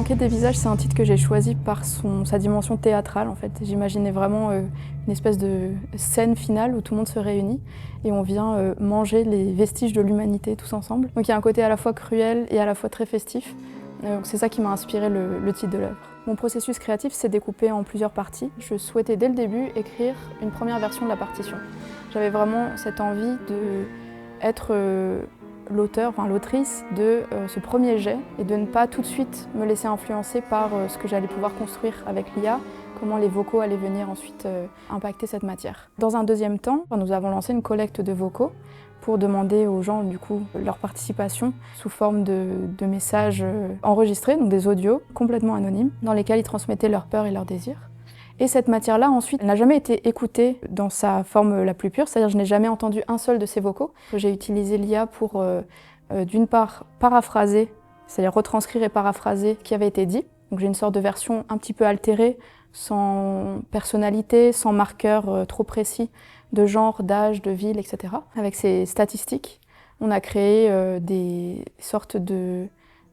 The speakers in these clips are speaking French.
L'enquête des visages, c'est un titre que j'ai choisi par sa dimension théâtrale en fait. J'imaginais vraiment une espèce de scène finale où tout le monde se réunit et on vient manger les vestiges de l'humanité tous ensemble. Donc il y a un côté à la fois cruel et à la fois très festif. C'est ça qui m'a inspiré le titre de l'œuvre. Mon processus créatif s'est découpé en plusieurs parties. Je souhaitais dès le début écrire une première version de la partition. J'avais vraiment cette envie d'être l'auteur, enfin l'autrice de ce premier jet et de ne pas tout de suite me laisser influencer par ce que j'allais pouvoir construire avec l'IA, comment les vocaux allaient venir ensuite impacter cette matière. Dans un deuxième temps, nous avons lancé une collecte de vocaux pour demander aux gens du coup leur participation sous forme de messages enregistrés, donc des audios complètement anonymes, dans lesquels ils transmettaient leurs peurs et leurs désirs. Et cette matière-là, ensuite, n'a jamais été écoutée dans sa forme la plus pure, c'est-à-dire que je n'ai jamais entendu un seul de ces vocaux. J'ai utilisé l'IA pour, d'une part, paraphraser, c'est-à-dire retranscrire et paraphraser ce qui avait été dit. Donc j'ai une sorte de version un petit peu altérée, sans personnalité, sans marqueur trop précis de genre, d'âge, de ville, etc. Avec ces statistiques, on a créé des sortes de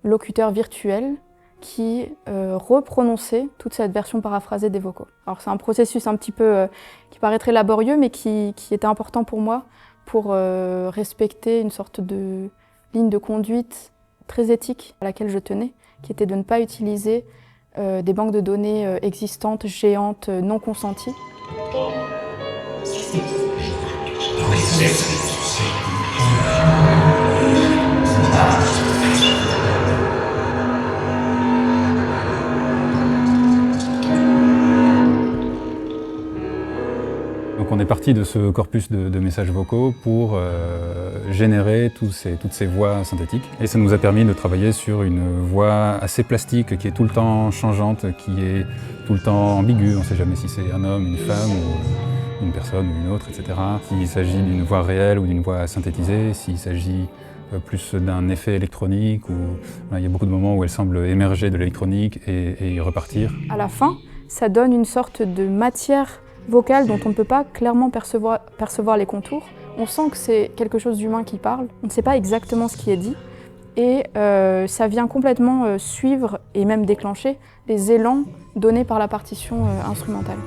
locuteurs virtuels qui reprononçait toute cette version paraphrasée des vocaux. Alors c'est un processus un petit peu qui paraît très laborieux, mais qui était important pour moi pour respecter une sorte de ligne de conduite très éthique à laquelle je tenais, qui était de ne pas utiliser des banques de données existantes, géantes, non consenties. Donc on est parti de ce corpus de messages vocaux pour générer toutes ces voix synthétiques. Et ça nous a permis de travailler sur une voix assez plastique, qui est tout le temps changeante, qui est tout le temps ambiguë. On ne sait jamais si c'est un homme, une femme, ou une personne ou une autre, etc. S'il s'agit d'une voix réelle ou d'une voix synthétisée, s'il s'agit plus d'un effet électronique, ou il y a beaucoup de moments où elle semble émerger de l'électronique et repartir. À la fin, ça donne une sorte de matière vocale dont on ne peut pas clairement percevoir les contours. On sent que c'est quelque chose d'humain qui parle, on ne sait pas exactement ce qui est dit, et ça vient complètement suivre et même déclencher les élans donnés par la partition instrumentale.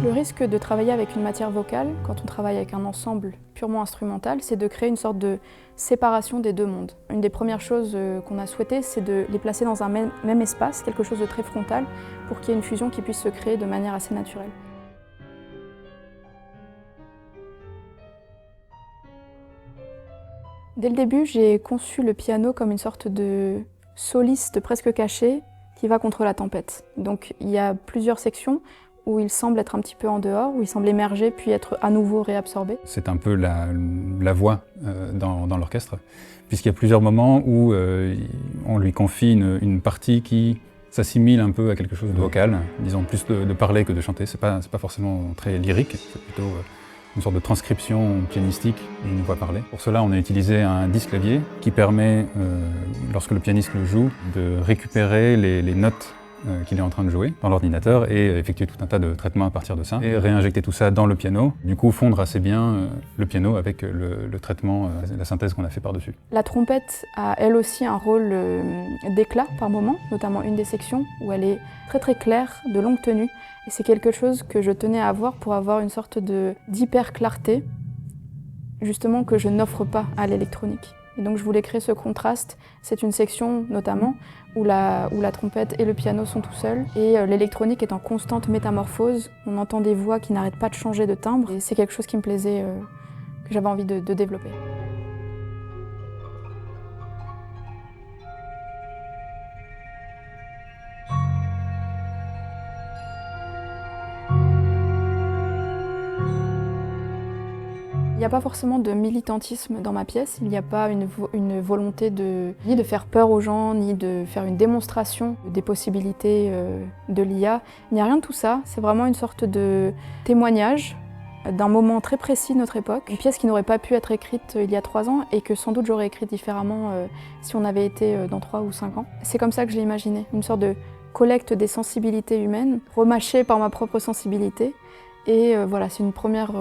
Le risque de travailler avec une matière vocale, quand on travaille avec un ensemble purement instrumental, c'est de créer une sorte de séparation des deux mondes. Une des premières choses qu'on a souhaité, c'est de les placer dans un même espace, quelque chose de très frontal, pour qu'il y ait une fusion qui puisse se créer de manière assez naturelle. Dès le début, j'ai conçu le piano comme une sorte de soliste presque caché qui va contre la tempête. Donc il y a plusieurs sections où il semble être un petit peu en dehors, où il semble émerger puis être à nouveau réabsorbé. C'est un peu la voix dans l'orchestre, puisqu'il y a plusieurs moments où on lui confie une partie qui s'assimile un peu à quelque chose de vocal, disons plus de parler que de chanter. C'est pas forcément très lyrique, c'est plutôt une sorte de transcription pianistique d'une voix parlée. Pour cela, on a utilisé un disque clavier qui permet, lorsque le pianiste le joue, de récupérer les notes qu'il est en train de jouer dans l'ordinateur et effectuer tout un tas de traitements à partir de ça et réinjecter tout ça dans le piano, du coup fondre assez bien le piano avec le traitement, la synthèse qu'on a fait par-dessus. La trompette a elle aussi un rôle d'éclat par moment, notamment une des sections où elle est très très claire, de longue tenue, et c'est quelque chose que je tenais à avoir pour avoir une sorte d'hyper clarté, justement que je n'offre pas à l'électronique. Et donc je voulais créer ce contraste. C'est une section notamment où la trompette et le piano sont tout seuls et l'électronique est en constante métamorphose. On entend des voix qui n'arrêtent pas de changer de timbre et c'est quelque chose qui me plaisait, que j'avais envie de développer. Il n'y a pas forcément de militantisme dans ma pièce, il n'y a pas une volonté ni de faire peur aux gens, ni de faire une démonstration des possibilités de l'IA. Il n'y a rien de tout ça, c'est vraiment une sorte de témoignage d'un moment très précis de notre époque. Une pièce qui n'aurait pas pu être écrite il y a 3 ans et que sans doute j'aurais écrite différemment si on avait été dans 3 ou 5 ans. C'est comme ça que je l'ai imaginé, une sorte de collecte des sensibilités humaines, remâchées par ma propre sensibilité. Et voilà, c'est une première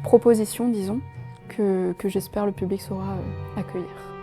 proposition, disons, que j'espère le public saura accueillir.